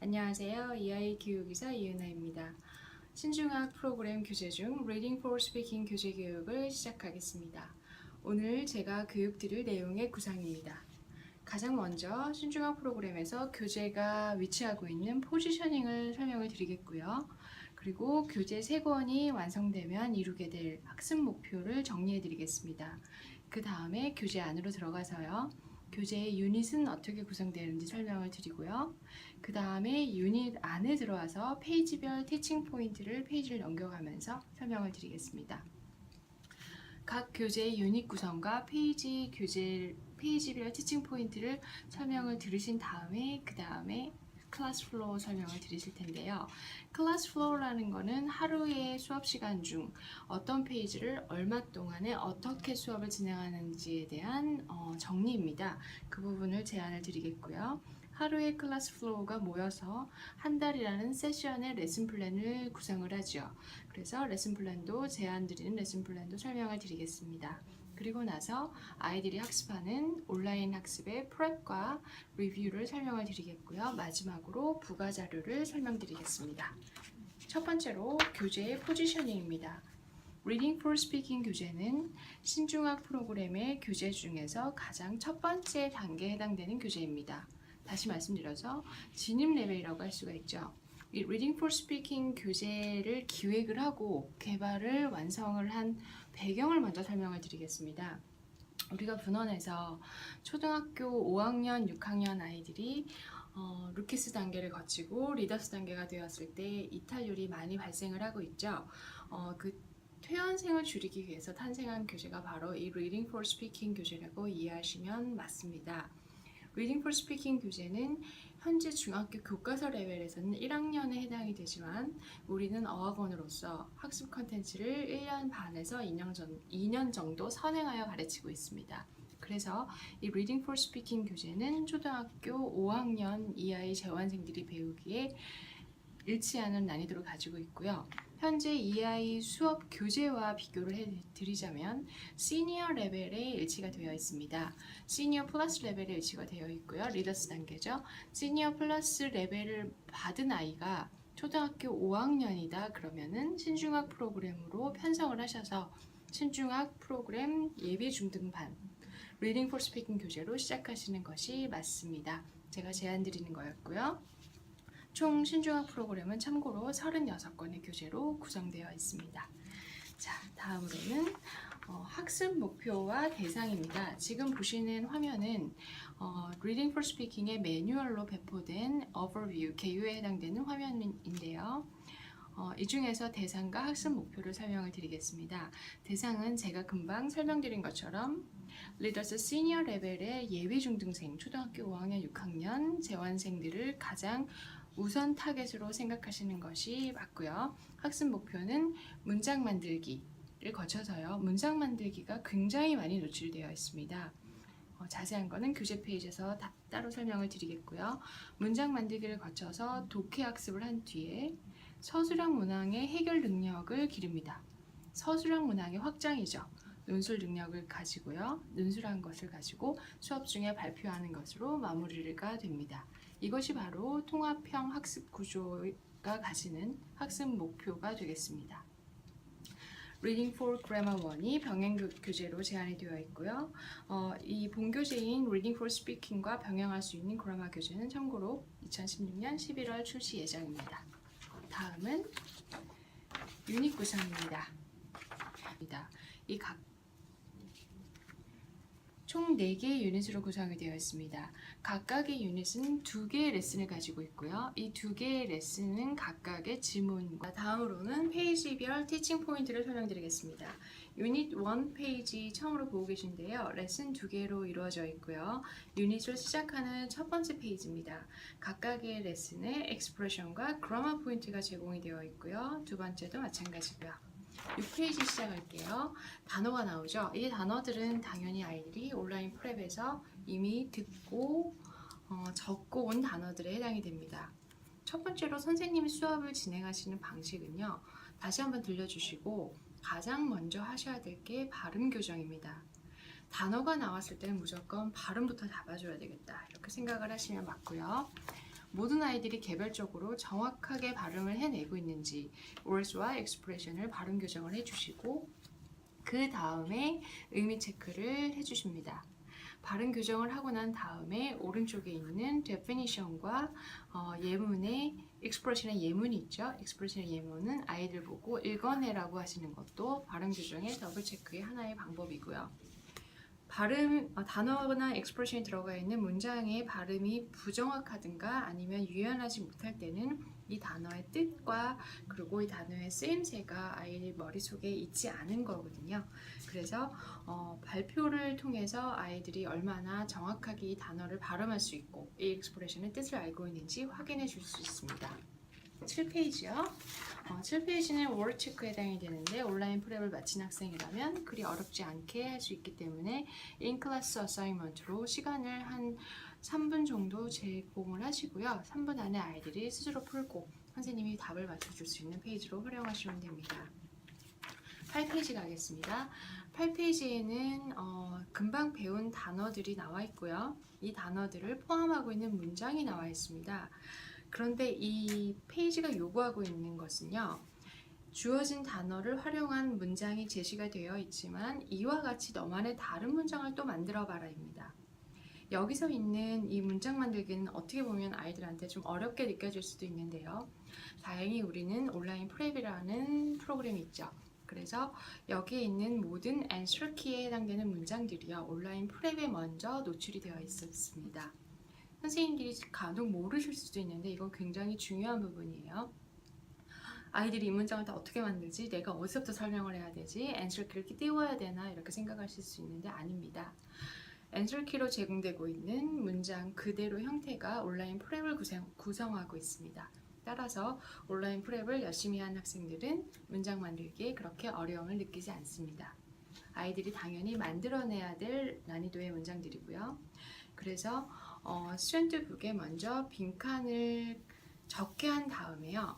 안녕하세요. 이아이 교육이사 이은아입니다. 신중학 프로그램 교재 중 Reading for Speaking 교재 교육을 시작하겠습니다. 오늘 제가 교육 드릴 내용의 구상입니다. 가장 먼저 신중학 프로그램에서 교재가 위치하고 있는 포지셔닝을 설명을 드리겠고요. 그리고 교재 3권이 완성되면 이루게 될 학습 목표를 정리해 드리겠습니다. 그 다음에 교재 안으로 들어가서요. 교재의 유닛은 어떻게 구성되는지 설명을 드리고요. 그 다음에 유닛 안에 들어와서 페이지별 티칭 포인트를 페이지를 넘겨가면서 설명을 드리겠습니다. 각 교재의 유닛 구성과 페이지별 티칭 포인트를 설명을 들으신 다음에 그 다음에 클래스 플로우 설명을 드리실 텐데요. 클래스 플로우라는 거는 하루의 수업 시간 중 어떤 페이지를 얼마 동안에 어떻게 수업을 진행하는지에 대한 정리입니다. 그 부분을 제안을 드리겠고요. 하루의 클래스 플로우가 모여서 한 달이라는 세션의 레슨 플랜을 구성을 하죠. 그래서 레슨 플랜도 제안 드리는 레슨 플랜도 설명을 드리겠습니다. 그리고 나서 아이들이 학습하는 온라인 학습의 프랩과 리뷰를 설명을 드리겠고요. 마지막으로 부가 자료를 설명드리겠습니다. 첫 번째로 교재의 포지셔닝입니다. Reading for Speaking 교재는 신중학 프로그램의 교재 중에서 가장 첫 번째 단계에 해당되는 교재입니다. 다시 말씀드려서 진입 레벨이라고 할 수가 있죠. 이 Reading for Speaking 교재를 기획을 하고 개발을 완성을 한 배경을 먼저 설명을 드리겠습니다. 우리가 분원에서 초등학교 5학년, 6학년 아이들이 루키스 단계를 거치고 리더스 단계가 되었을 때 이탈률이 많이 발생을 하고 있죠. 그 퇴원생을 줄이기 위해서 탄생한 교재가 바로 이 Reading for Speaking 교재라고 이해하시면 맞습니다. Reading for Speaking 교재는 현재 중학교 교과서 레벨에서는 1학년에 해당이 되지만 우리는 어학원으로서 학습 컨텐츠를 1년 반에서 2년 정도 선행하여 가르치고 있습니다. 그래서 이 Reading for Speaking 교재는 초등학교 5학년 이하의 재환생들이 배우기에 일치하는 난이도를 가지고 있고요. 현재 이 아이 수업 교재와 비교를 해드리자면 시니어 레벨에 일치가 되어 있습니다. 시니어 플러스 레벨에 일치가 되어 있고요. 리더스 단계죠. 시니어 플러스 레벨을 받은 아이가 초등학교 5학년이다 그러면은 신중학 프로그램으로 편성을 하셔서 신중학 프로그램 예비 중등반 Reading for Speaking 교재로 시작하시는 것이 맞습니다. 제가 제안 드리는 거였고요. 총 신중학 프로그램은 참고로 36권의 교재로 구성되어 있습니다. 자, 다음으로는 학습 목표와 대상입니다. 지금 보시는 화면은 Reading for Speaking의 매뉴얼로 배포된 Overview, 개요에 해당되는 화면인데요. 이 중에서 대상과 학습 목표를 설명을 드리겠습니다. 대상은 제가 금방 설명드린 것처럼 리더스 시니어 레벨의 예비 중등생, 초등학교 5학년, 6학년 재환생들을 가장 우선 타겟으로 생각하시는 것이 맞고요. 학습 목표는 문장 만들기를 거쳐서요. 문장 만들기가 굉장히 많이 노출되어 있습니다. 자세한 거는 교재 페이지에서 따로 설명을 드리겠고요. 문장 만들기를 거쳐서 독해 학습을 한 뒤에 서술형 문항의 해결 능력을 기릅니다. 서술형 문항의 확장이죠. 논술 능력을 가지고요. 논술한 것을 가지고 수업 중에 발표하는 것으로 마무리가 됩니다. 이것이 바로 통합형 학습 구조가 가지는 학습 목표가 되겠습니다. Reading for Grammar 1이 병행 교재로 제안이 되어 있고요. 이 본교재인 Reading for Speaking과 병행할 수 있는 그라마 교재는 참고로 2016년 11월 출시 예정입니다. 다음은 유닛 구성입니다. 총 4개의 유닛으로 구성이 되어 있습니다. 각각의 유닛은 2개의 레슨을 가지고 있고요. 이 2개의 레슨은 각각의 지문과 다음으로는 페이지별 티칭 포인트를 설명드리겠습니다. 유닛 1 페이지 처음으로 보고 계신데요. 레슨 2개로 이루어져 있고요. 유닛을 시작하는 첫 번째 페이지입니다. 각각의 레슨에 expression과 grammar 포인트가 제공이 되어 있고요. 두 번째도 마찬가지고요. 6페이지 시작할게요. 단어가 나오죠. 이 단어들은 당연히 아이들이 온라인 프랩에서 이미 듣고 적고 온 단어들에 해당이 됩니다. 첫 번째로 선생님이 수업을 진행하시는 방식은요. 다시 한번 들려주시고 가장 먼저 하셔야 될 게 발음 교정입니다. 단어가 나왔을 때는 무조건 발음부터 잡아줘야 되겠다. 이렇게 생각을 하시면 맞고요. 모든 아이들이 개별적으로 정확하게 발음을 해내고 있는지 words와 expression을 발음 교정을 해주시고 그 다음에 의미 체크를 해주십니다. 발음 교정을 하고 난 다음에 오른쪽에 있는 definition과 예문의 expression의 예문이 있죠. expression의 예문은 아이들 보고 읽어내라고 하시는 것도 발음 교정의 더블 체크의 하나의 방법이고요. 단어나 expression이 들어가 있는 문장의 발음이 부정확하든가 아니면 유연하지 못할 때는 이 단어의 뜻과 그리고 이 단어의 쓰임새가 아이들 머릿속에 있지 않은 거거든요. 그래서 발표를 통해서 아이들이 얼마나 정확하게 이 단어를 발음할 수 있고 이 expression의 뜻을 알고 있는지 확인해 줄 수 있습니다. 7페이지요. 7페이지는 워드 체크에 해당이 되는데 온라인 프랩을 마친 학생이라면 그리 어렵지 않게 할 수 있기 때문에 인클래스 어사이먼트로 시간을 한 3분 정도 제공을 하시고요. 3분 안에 아이들이 스스로 풀고 선생님이 답을 맞춰줄 수 있는 페이지로 활용하시면 됩니다. 8페이지 가겠습니다. 8페이지에는 금방 배운 단어들이 나와 있고요. 이 단어들을 포함하고 있는 문장이 나와 있습니다. 그런데 이 페이지가 요구하고 있는 것은요. 주어진 단어를 활용한 문장이 제시가 되어 있지만 이와 같이 너만의 다른 문장을 또 만들어 봐라입니다. 여기서 있는 이 문장 만들기는 어떻게 보면 아이들한테 좀 어렵게 느껴질 수도 있는데요. 다행히 우리는 온라인 프랩이라는 프로그램이 있죠. 그래서 여기에 있는 모든 answer key에 해당되는 문장들이요. 온라인 프랩에 먼저 노출이 되어 있었습니다. 선생님들이 간혹 모르실 수도 있는데 이건 굉장히 중요한 부분이에요. 아이들이 이 문장을 다 어떻게 만들지? 내가 어디서부터 설명을 해야 되지? answer key를 이렇게 띄워야 되나? 이렇게 생각하실 수 있는데 아닙니다. answer key로 제공되고 있는 문장 그대로 형태가 온라인 프랩을 구성하고 있습니다. 따라서 온라인 프랩을 열심히 한 학생들은 문장 만들기에 그렇게 어려움을 느끼지 않습니다. 아이들이 당연히 만들어내야 될 난이도의 문장들이고요. 그래서 스튜던트북에 먼저 빈칸을 적게 한 다음에요.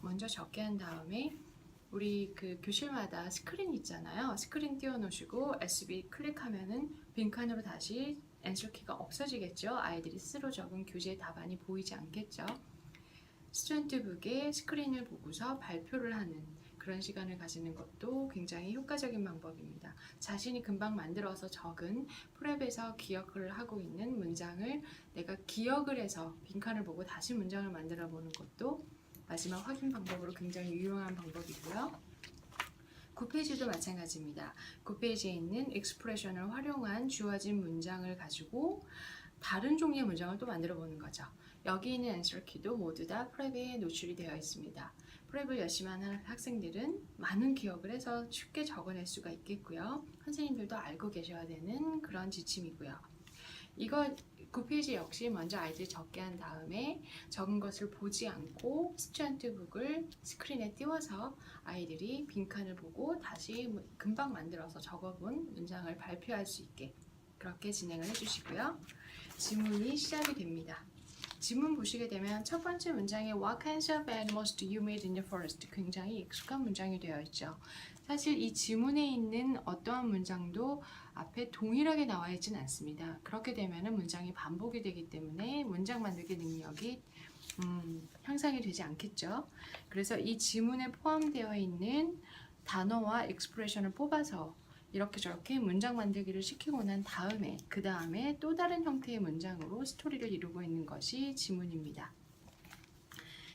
우리 그 교실마다 스크린 있잖아요. 스크린 띄워놓으시고 SB 클릭하면은 빈칸으로 다시 answer key가 없어지겠죠. 아이들이 스스로 적은 교재 답안이 보이지 않겠죠. 스튜던트북에 스크린을 보고서 발표를 하는 그런 시간을 가지는 것도 굉장히 효과적인 방법입니다. 자신이 금방 만들어서 적은 프랩에서 기억을 하고 있는 문장을 내가 기억을 해서 빈칸을 보고 다시 문장을 만들어 보는 것도 마지막 확인 방법으로 굉장히 유용한 방법이고요. 9페이지도 마찬가지입니다. 9페이지에 있는 expression을 활용한 주어진 문장을 가지고 다른 종류의 문장을 또 만들어 보는 거죠. 여기 있는 answer key도 모두 다 프랩에 노출이 되어 있습니다. 프랩을 열심히 하는 학생들은 많은 기억을 해서 쉽게 적어낼 수가 있겠고요. 선생님들도 알고 계셔야 되는 그런 지침이고요. 이거 9페이지 역시 먼저 아이들이 적게 한 다음에 적은 것을 보지 않고 스튜던트북을 스크린에 띄워서 아이들이 빈칸을 보고 다시 금방 만들어서 적어본 문장을 발표할 수 있게 그렇게 진행을 해주시고요. 지문이 시작이 됩니다. 지문 보시게 되면 첫 번째 문장에 What kinds of animals do you meet in the forest? 굉장히 익숙한 문장이 되어 있죠. 사실 이 지문에 있는 어떠한 문장도 앞에 동일하게 나와 있지는 않습니다. 그렇게 되면 문장이 반복이 되기 때문에 문장 만들기 능력이 향상이 되지 않겠죠. 그래서 이 지문에 포함되어 있는 단어와 expression을 뽑아서 이렇게 저렇게 문장 만들기를 시키고 난 다음에 그 다음에 또 다른 형태의 문장으로 스토리를 이루고 있는 것이 지문입니다.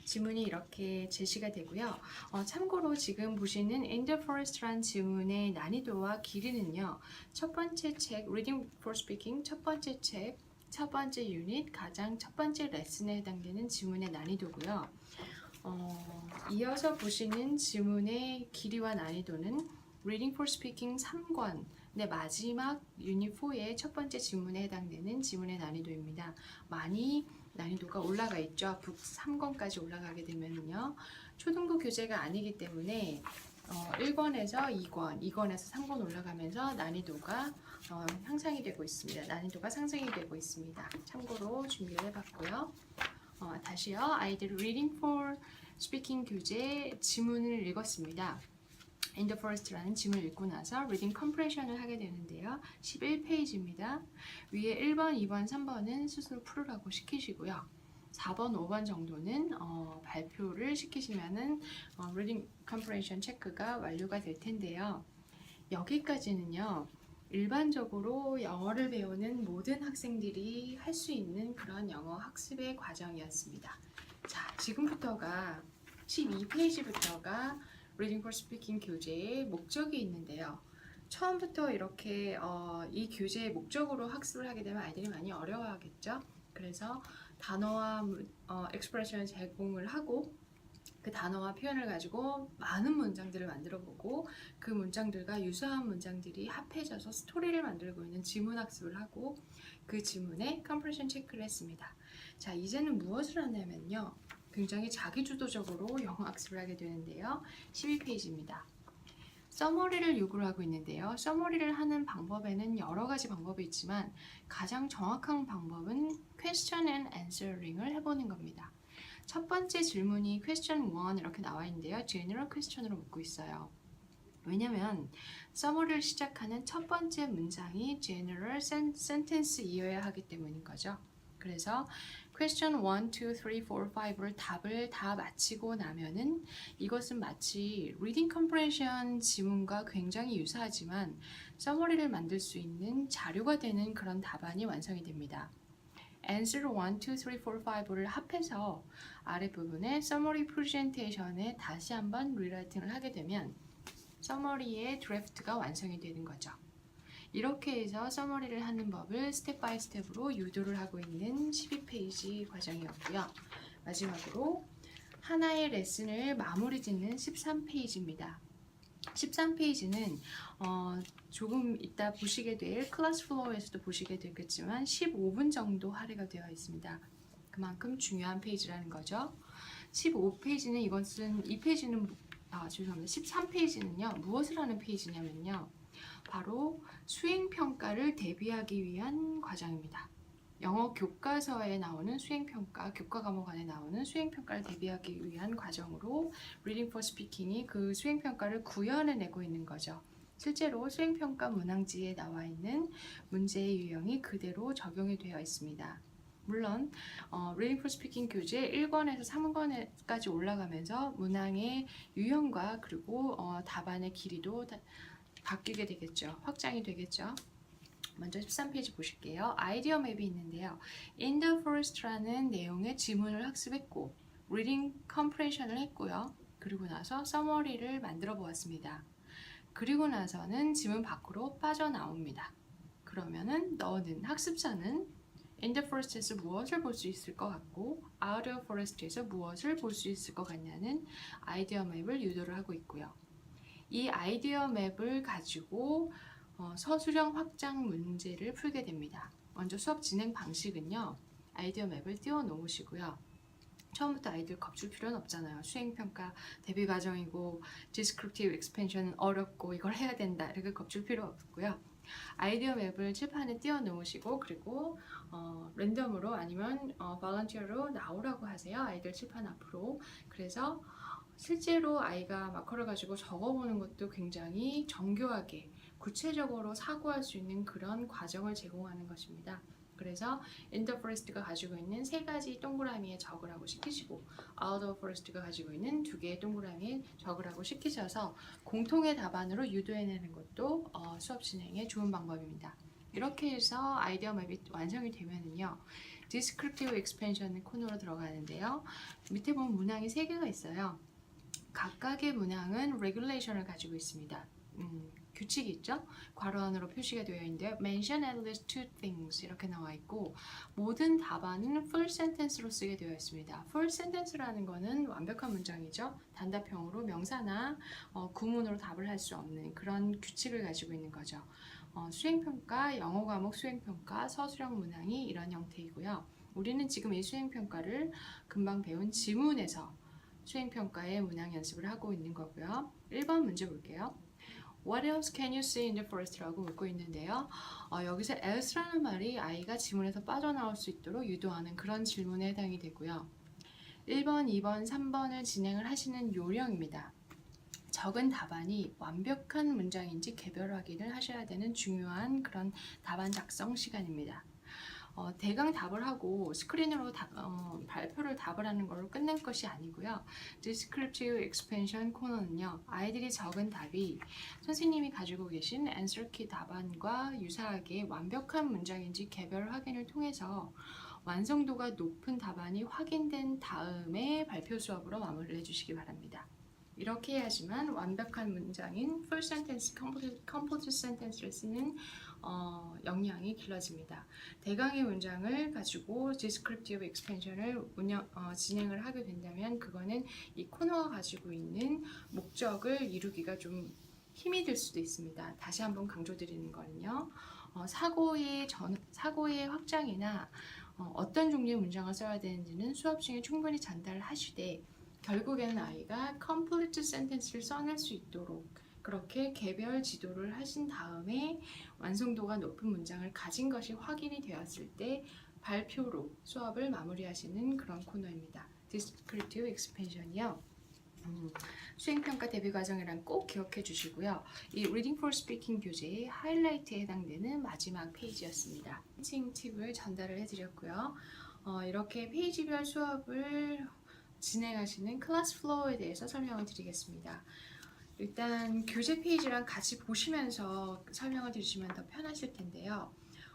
지문이 이렇게 제시가 되고요. 참고로 지금 보시는 In the Forest라는 지문의 난이도와 길이는요. 첫 번째 책 Reading for Speaking 첫 번째 책 첫 번째 유닛 가장 첫 번째 레슨에 해당되는 지문의 난이도고요. 이어서 보시는 지문의 길이와 난이도는 Reading for Speaking 3권 네, 마지막 유닛 4의 첫 번째 지문에 해당되는 지문의 난이도입니다. 많이 난이도가 올라가 있죠. 북 3권까지 올라가게 되면요. 초등부 교재가 아니기 때문에 1권에서 2권, 2권에서 3권 올라가면서 난이도가 향상이 되고 있습니다. 난이도가 상승이 되고 있습니다. 참고로 준비를 해봤고요. 다시요. 아이들 Reading for Speaking 교재 지문을 읽었습니다. In the Forest라는 지문을 읽고 나서 Reading Comprehension을 하게 되는데요. 11페이지입니다. 위에 1번, 2번, 3번은 스스로 풀으라고 시키시고요. 4번, 5번 정도는 발표를 시키시면은 Reading Comprehension 체크가 완료가 될 텐데요. 여기까지는요. 일반적으로 영어를 배우는 모든 학생들이 할 수 있는 그런 영어 학습의 과정이었습니다. 자, 지금부터가 12페이지부터가 Reading for Speaking 교재의 목적이 있는데요. 처음부터 이렇게 이 교재의 목적으로 학습을 하게 되면 아이들이 많이 어려워하겠죠. 그래서 단어와 expression 제공을 하고 그 단어와 표현을 가지고 많은 문장들을 만들어 보고 그 문장들과 유사한 문장들이 합해져서 스토리를 만들고 있는 지문 학습을 하고 그 지문에 컴프레션 체크를 했습니다. 자, 이제는 무엇을 하냐면요. 굉장히 자기주도적으로 영어 학습을 하게 되는데요. 12페이지입니다. 서머리를 요구를 하고 있는데요. 서머리를 하는 방법에는 여러 가지 방법이 있지만 가장 정확한 방법은 question and answering을 해보는 겁니다. 첫 번째 질문이 question 1 이렇게 나와 있는데요. general question으로 묻고 있어요. 왜냐면 서머리를 시작하는 첫 번째 문장이 general sentence이어야 하기 때문인 거죠. 그래서 question 1, 2, 3, 4, 5를 답을 다 마치고 나면은 이것은 마치 reading comprehension 지문과 굉장히 유사하지만 서머리를 만들 수 있는 자료가 되는 그런 답안이 완성이 됩니다. answer 1, 2, 3, 4, 5를 합해서 아랫부분에 summary presentation에 다시 한번 rewriting을 하게 되면 서머리의 드래프트가 완성이 되는 거죠. 이렇게 해서 서머리를 하는 법을 스텝 바이 스텝으로 유도를 하고 있는 12페이지 과정이었고요. 마지막으로 하나의 레슨을 마무리 짓는 13페이지입니다. 13페이지는 조금 이따 보시게 될 클래스 플로우에서도 보시게 되겠지만 15분 정도 할애가 되어 있습니다. 그만큼 중요한 페이지라는 거죠. 15페이지는 이 페이지는 죄송합니다. 13페이지는요. 무엇을 하는 페이지냐면요. 바로 수행평가를 대비하기 위한 과정입니다. 영어 교과서에 나오는 수행평가, 교과 과목 안에 나오는 수행평가를 대비하기 위한 과정으로 Reading for Speaking이 그 수행평가를 구현해내고 있는 거죠. 실제로 수행평가 문항지에 나와 있는 문제의 유형이 그대로 적용이 되어 있습니다. 물론 Reading for Speaking 교재 1권에서 3권까지 올라가면서 문항의 유형과 그리고 답안의 길이도 바뀌게 되겠죠. 확장이 되겠죠. 먼저 13페이지 보실게요. 아이디어 맵이 있는데요. In the forest라는 내용의 지문을 학습했고 Reading comprehension을 했고요. 그리고 나서 summary를 만들어 보았습니다. 그리고 나서는 지문 밖으로 빠져나옵니다. 그러면은 학습자는 In the forest에서 무엇을 볼 수 있을 것 같고 Out of forest에서 무엇을 볼 수 있을 것 같냐는 아이디어 맵을 유도를 하고 있고요. 이 아이디어 맵을 가지고 서술형 확장 문제를 풀게 됩니다. 먼저 수업 진행 방식은요. 아이디어 맵을 띄워 놓으시고요. 처음부터 아이들 겁줄 필요는 없잖아요. 수행평가 대비 과정이고 descriptive expansion 어렵고 이걸 해야 된다 이렇게 겁줄 필요 없고요. 아이디어 맵을 칠판에 띄워 놓으시고 그리고 랜덤으로 아니면 volunteer로 나오라고 하세요. 아이들 칠판 앞으로. 그래서 실제로 아이가 마커를 가지고 적어보는 것도 굉장히 정교하게 구체적으로 사고할 수 있는 그런 과정을 제공하는 것입니다. 그래서 In the forest가 가지고 있는 세 가지 동그라미에 적으라고 시키시고 Out of forest가 가지고 있는 두 개의 동그라미에 적으라고 시키셔서 공통의 답안으로 유도해내는 것도 수업 진행에 좋은 방법입니다. 이렇게 해서 아이디어 맵이 완성이 되면은요. Descriptive Expansion 코너로 들어가는데요. 밑에 보면 문항이 3개가 있어요. 각각의 문항은 regulation을 가지고 있습니다. 규칙이 있죠? 괄호 안으로 표시가 되어 있는데요. Mention at least 2 things 이렇게 나와 있고 모든 답안은 full sentence로 쓰게 되어 있습니다. full sentence라는 거는 완벽한 문장이죠. 단답형으로 명사나 구문으로 답을 할 수 없는 그런 규칙을 가지고 있는 거죠. 수행평가, 영어 과목 수행평가, 서술형 문항이 이런 형태이고요. 우리는 지금 이 수행평가를 금방 배운 지문에서 수행평가의 문항 연습을 하고 있는 거고요. 1번 문제 볼게요. What else can you see in the forest? 라고 묻고 있는데요. 여기서 else라는 말이 아이가 지문에서 빠져나올 수 있도록 유도하는 그런 질문에 해당이 되고요. 1번, 2번, 3번을 진행을 하시는 요령입니다. 적은 답안이 완벽한 문장인지 개별 확인을 하셔야 되는 중요한 그런 답안 작성 시간입니다. 대강 답을 하고 스크린으로 발표를 답을 하는 걸로 끝낼 것이 아니고요. Descriptive Expansion 코너는요. 아이들이 적은 답이 선생님이 가지고 계신 answer key 답안과 유사하게 완벽한 문장인지 개별 확인을 통해서 완성도가 높은 답안이 확인된 다음에 발표 수업으로 마무리를 해주시기 바랍니다. 이렇게 해야지만 완벽한 문장인 full sentence, complete sentence를 쓰는 역량이 길러집니다. 대강의 문장을 가지고 descriptive expansion을 진행을 하게 된다면 그거는 이 코너가 가지고 있는 목적을 이루기가 좀 힘이 들 수도 있습니다. 다시 한번 강조드리는 거는요. 사고의 확장이나 어떤 종류의 문장을 써야 되는지는 수업 중에 충분히 전달을 하시되 결국에는 아이가 complete sentence를 써낼 수 있도록 그렇게 개별 지도를 하신 다음에 완성도가 높은 문장을 가진 것이 확인이 되었을 때 발표로 수업을 마무리하시는 그런 코너입니다. Descriptive Expansion이요. 수행평가 대비 과정이란 꼭 기억해 주시고요. 이 Reading for Speaking 교재의 하이라이트에 해당되는 마지막 페이지였습니다. 티칭 팁을 전달을 해드렸고요. 이렇게 페이지별 수업을 진행하시는 클래스 플로우에 대해서 설명을 드리겠습니다. 일단 교재 페이지랑 같이 보시면서 설명을 드리시면 더 편하실 텐데요.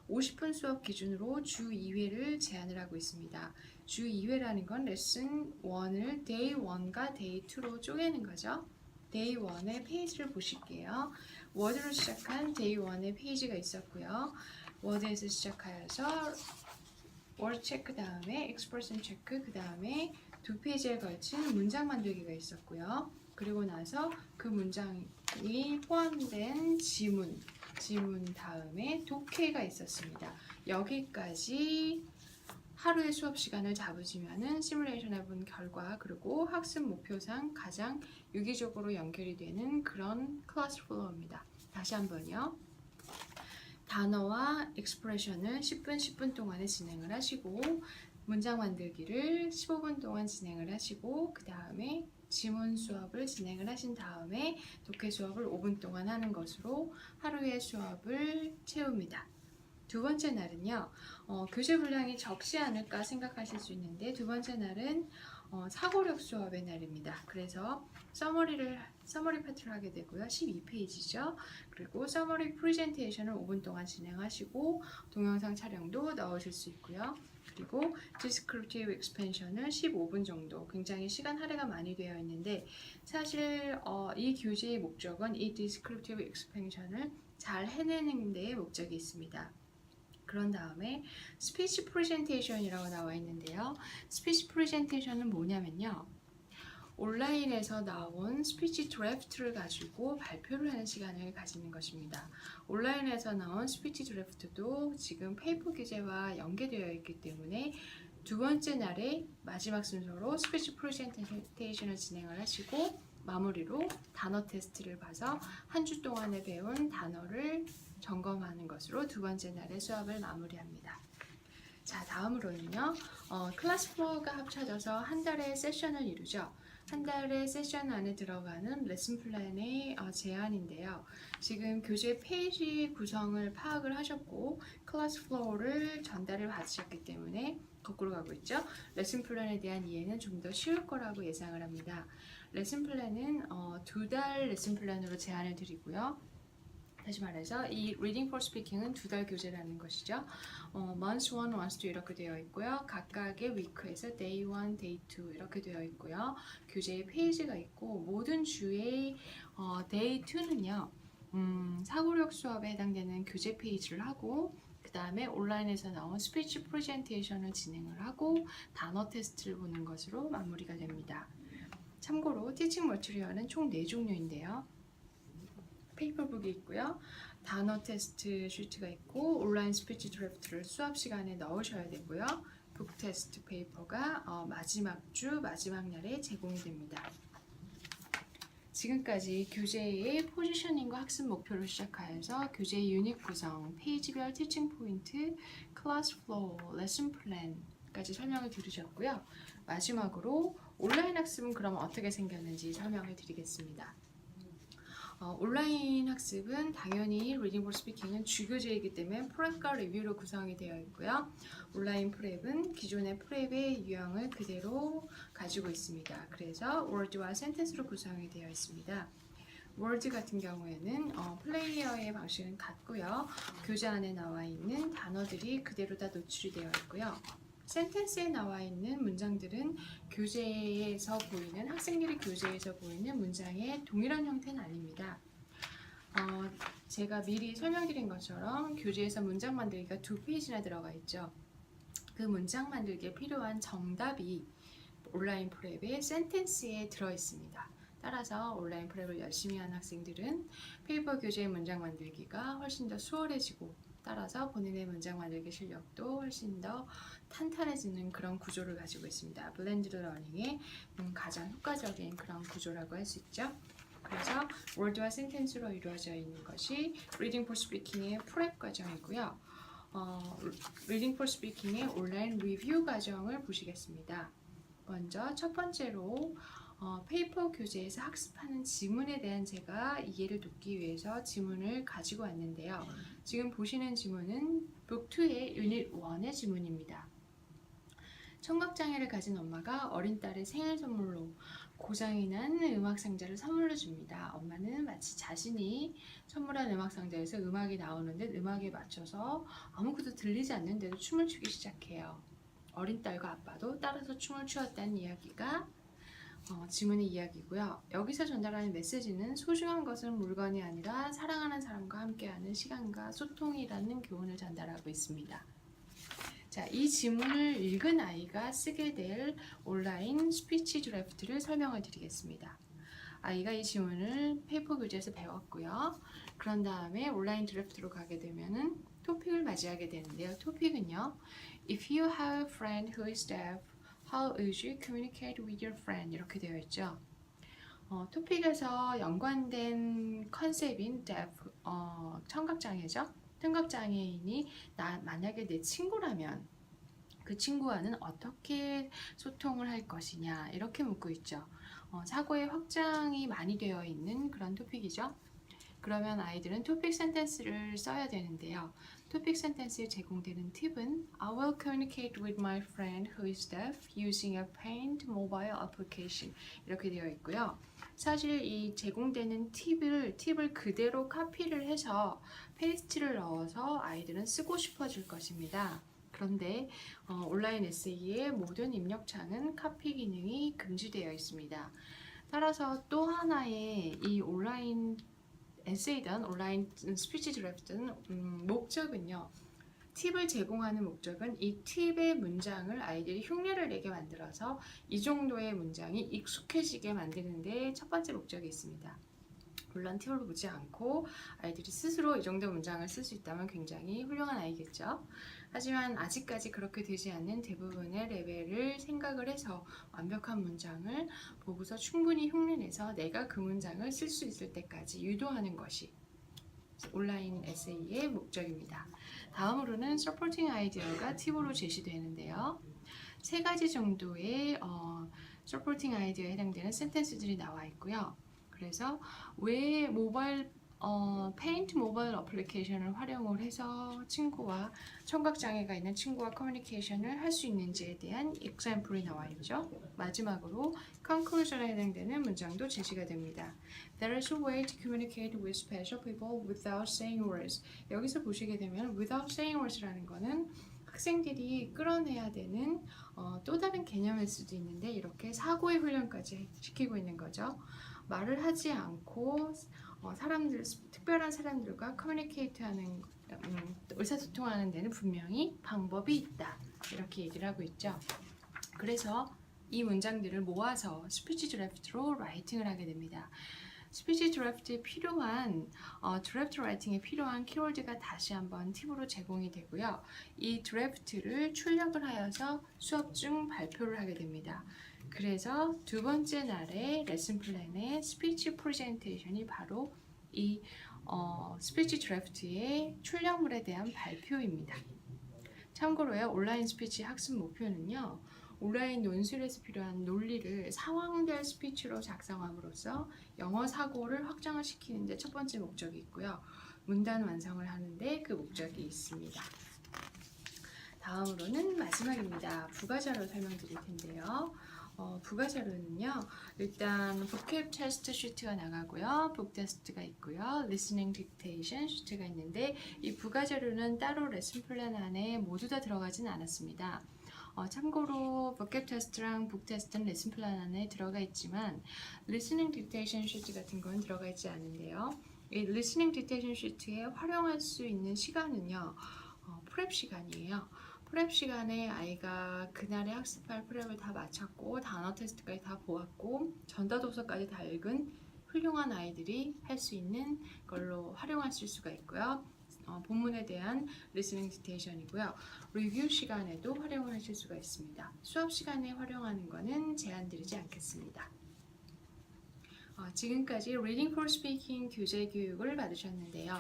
50분 수업 기준으로 주 2회를 제한을 하고 있습니다. 주 2회라는 건 레슨 1을 데이 1과 데이 2로 쪼개는 거죠. 데이 1의 페이지를 보실게요. 워드로 시작한 데이 1의 페이지가 있었고요. 워드에서 시작하여서 워드 체크 다음에 expression 체크 그 다음에 두 페이지에 걸친 문장 만들기가 있었고요. 그리고 나서 그 문장이 포함된 지문 다음에 독해가 있었습니다. 여기까지 하루의 수업 시간을 잡으시면은 시뮬레이션 해본 결과 그리고 학습 목표상 가장 유기적으로 연결이 되는 그런 클래스 플로우입니다. 다시 한번요. 단어와 익스프레션을 10분 동안에 진행을 하시고 문장 만들기를 15분 동안 진행을 하시고 그 다음에 지문 수업을 진행을 하신 다음에 독해 수업을 5분 동안 하는 것으로 하루의 수업을 채웁니다. 두 번째 날은요. 교재 분량이 적지 않을까 생각하실 수 있는데 두 번째 날은 사고력 수업의 날입니다. 그래서 서머리 파트를 하게 되고요. 12페이지죠. 그리고 서머리 프레젠테이션을 5분 동안 진행하시고 동영상 촬영도 넣으실 수 있고요. 그리고 Descriptive Expansion을 15분 정도 굉장히 시간 할애가 많이 되어 있는데 사실 이 교재의 목적은 이 Descriptive Expansion을 잘 해내는 데에 목적이 있습니다. 그런 다음에 스피치 프레젠테이션이라고 나와 있는데요. 스피치 프레젠테이션은 뭐냐면요. 온라인에서 나온 스피치 드래프트를 가지고 발표를 하는 시간을 가지는 것입니다. 온라인에서 나온 스피치 드래프트도 지금 페이퍼 교재와 연계되어 있기 때문에 두 번째 날에 마지막 순서로 스피치 프레젠테이션을 진행을 하시고 마무리로 단어 테스트를 봐서 한 주 동안에 배운 단어를 점검하는 것으로 두 번째 날의 수업을 마무리합니다. 자, 다음으로는요. 클래스 플로우가 합쳐져서 한 달의 세션을 이루죠. 한 달의 세션 안에 들어가는 레슨 플랜의 제안인데요. 지금 교재 페이지 구성을 파악을 하셨고 클래스 플로우를 전달을 받으셨기 때문에 거꾸로 가고 있죠. 레슨 플랜에 대한 이해는 좀 더 쉬울 거라고 예상을 합니다. 레슨 플랜은 두 달 레슨 플랜으로 제안을 드리고요. 다시 말해서 이 Reading for Speaking은 두 달 교재라는 것이죠. Month 1, Month 2 이렇게 되어 있고요. 각각의 위크에서 Day 1, Day 2 이렇게 되어 있고요. 교재의 페이지가 있고 모든 주의 Day 2는요. 사고력 수업에 해당되는 교재 페이지를 하고 그 다음에 온라인에서 나온 스피치 프레젠테이션을 진행을 하고 단어 테스트를 보는 것으로 마무리가 됩니다. 참고로 티칭 머티리얼은 총 4종류인데요. 페이퍼북이 있고요. 단어 테스트 시트가 있고 온라인 스피치 드래프트를 수업 시간에 넣으셔야 되고요. 북 테스트 페이퍼가 마지막 주 마지막 날에 제공이 됩니다. 지금까지 교재의 포지셔닝과 학습 목표를 시작하여서 교재의 유닛 구성, 페이지별 티칭 포인트, 클래스 플로우, 레슨 플랜까지 설명을 들으셨고요. 마지막으로 온라인 학습은 그럼 어떻게 생겼는지 설명을 드리겠습니다. 온라인 학습은 당연히 리딩 폴 스피킹은 주교재이기 때문에 프랩과 리뷰로 구성이 되어 있고요. 온라인 프랩은 기존의 프랩의 유형을 그대로 가지고 있습니다. 그래서 월드와 센텐스로 구성이 되어 있습니다. 월드 같은 경우에는 플레이어의 방식은 같고요. 교재 안에 나와 있는 단어들이 그대로 다 노출이 되어 있고요. 센텐스에 나와 있는 문장들은 교재에서 보이는 학생들이 교재에서 보이는 문장의 동일한 형태는 아닙니다. 제가 미리 설명드린 것처럼 교재에서 문장 만들기가 2페이지나 들어가 있죠. 그 문장 만들기에 필요한 정답이 온라인 프랩의 센텐스에 들어 있습니다. 따라서 온라인 프랩을 열심히 하는 학생들은 페이퍼 교재의 문장 만들기가 훨씬 더 수월해지고 따라서 본인의 문장 만들기 실력도 훨씬 더 탄탄해지는 그런 구조를 가지고 있습니다. 블렌디드 러닝의 가장 효과적인 그런 구조라고 할 수 있죠. 그래서 월드와 센텐스로 이루어져 있는 것이 리딩 폴 스피킹의 프랩 과정이고요. 리딩 폴 스피킹의 온라인 리뷰 과정을 보시겠습니다. 먼저 첫 번째로 페이퍼 교재에서 학습하는 지문에 대한 제가 이해를 돕기 위해서 지문을 가지고 왔는데요. 지금 보시는 지문은 북2의 유닛 1의 지문입니다. 청각장애를 가진 엄마가 어린 딸의 생일 선물로 고장이 난 음악 상자를 선물로 줍니다. 엄마는 마치 자신이 선물한 음악 상자에서 음악이 나오는데 음악에 맞춰서 아무것도 들리지 않는데도 춤을 추기 시작해요. 어린 딸과 아빠도 따라서 춤을 추었다는 이야기가 지문의 이야기고요. 여기서 전달하는 메시지는 소중한 것은 물건이 아니라 사랑하는 사람과 함께하는 시간과 소통이라는 교훈을 전달하고 있습니다. 자, 이 지문을 읽은 아이가 쓰게 될 온라인 스피치 드래프트를 설명을 드리겠습니다. 아이가 이 지문을 페이퍼 교재에서 배웠고요. 그런 다음에 온라인 드래프트로 가게 되면은 토픽을 맞이하게 되는데요. 토픽은요. If you have a friend who is deaf, how would you communicate with your friend? 이렇게 되어 있죠. 토픽에서 연관된 컨셉인 deaf, 청각장애죠. 청각장애인이 만약에 내 친구라면 그 친구와는 어떻게 소통을 할 것이냐 이렇게 묻고 있죠. 사고의 확장이 많이 되어 있는 그런 토픽이죠. 그러면 아이들은 토픽 센텐스를 써야 되는데요. 토픽 센텐스에 제공되는 팁은 I will communicate with my friend who is deaf using a paint mobile application 이렇게 되어 있고요. 사실 이 제공되는 팁을 그대로 카피를 해서 페이스트를 넣어서 아이들은 쓰고 싶어질 것입니다. 그런데 온라인 에세이의 모든 입력창은 카피 기능이 금지되어 있습니다. 따라서 또 하나의 이 온라인 에세이든 온라인 스피치 드래프트든 목적은요. 팁을 제공하는 목적은 이 팁의 문장을 아이들이 흉내를 내게 만들어서 이 정도의 문장이 익숙해지게 만드는 데 첫 번째 목적이 있습니다. 물론 팁을 보지 않고 아이들이 스스로 이 정도 문장을 쓸 수 있다면 굉장히 훌륭한 아이겠죠. 하지만 아직까지 그렇게 되지 않는 대부분의 레벨을 생각을 해서 완벽한 문장을 보고서 충분히 흉내내서 내가 그 문장을 쓸 수 있을 때까지 유도하는 것이 온라인 에세이의 목적입니다. 다음으로는 서포팅 아이디어가 팁으로 제시되는데요. 세 가지 정도의 서포팅 아이디어에 해당되는 센텐스들이 나와 있고요. 그래서 왜 페인트 모바일 어플리케이션을 활용을 해서 친구와 청각장애가 있는 친구와 커뮤니케이션을 할 수 있는지에 대한 example이 나와 있죠. 마지막으로 conclusion에 해당되는 문장도 제시가 됩니다. There is a way to communicate with special people without saying words. 여기서 보시게 되면 without saying words라는 거는 학생들이 끌어내야 되는 또 다른 개념일 수도 있는데 이렇게 사고의 훈련까지 시키고 있는 거죠. 말을 하지 않고 특별한 사람들과 커뮤니케이트하는 의사소통하는 데는 분명히 방법이 있다 이렇게 얘기를 하고 있죠. 그래서 이 문장들을 모아서 스피치 드래프트로 라이팅을 하게 됩니다. 스피치 드래프트에 필요한 드래프트 라이팅에 필요한 키워드가 다시 한번 팁으로 제공이 되고요. 이 드래프트를 출력을 하여서 수업 중 발표를 하게 됩니다. 그래서 두 번째 날의 레슨 플랜의 스피치 프레젠테이션이 바로 이 스피치 드래프트의 출력물에 대한 발표입니다. 참고로요, 온라인 스피치 학습 목표는요, 온라인 논술에서 필요한 논리를 상황별 스피치로 작성함으로써 영어 사고를 확장을 시키는 데 첫 번째 목적이 있고요. 문단 완성을 하는데 그 목적이 있습니다. 다음으로는 마지막입니다. 부가자료 설명드릴 텐데요. 부가자료는요. 일단 vocab 테스트 시트가 나가고요. 북 테스트가 있고요. listening dictation 시트가 있는데 이 부가자료는 따로 레슨 플랜 안에 모두 다 들어가진 않았습니다. 참고로 vocab 테스트랑 북 테스트는 레슨 플랜 안에 들어가 있지만 listening dictation 시트 같은 건 들어가 있지 않은데요. 이 listening dictation 시트에 활용할 수 있는 시간은요. 프랩 시간이에요. 프랩 시간에 아이가 그날의 학습할 프랩을 다 마쳤고 단어 테스트까지 다 보았고 전자도서까지 다 읽은 훌륭한 아이들이 할 수 있는 걸로 활용하실 수가 있고요. 본문에 대한 리스닝 디테이션이고요. 리뷰 시간에도 활용을 하실 수가 있습니다. 수업 시간에 활용하는 것은 제한드리지 않겠습니다. 지금까지 Reading for Speaking 교재 교육을 받으셨는데요.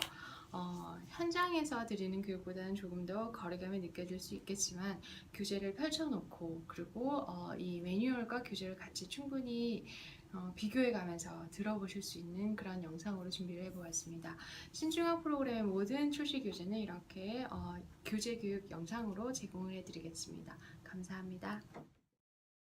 현장에서 드리는 교육보다는 조금 더 거리감이 느껴질 수 있겠지만 교재를 펼쳐놓고 그리고 이 매뉴얼과 교재를 같이 충분히 비교해 가면서 들어보실 수 있는 그런 영상으로 준비를 해보았습니다. 신중학 프로그램의 모든 출시 교재는 이렇게 교재 교육 영상으로 제공을 해드리겠습니다. 감사합니다.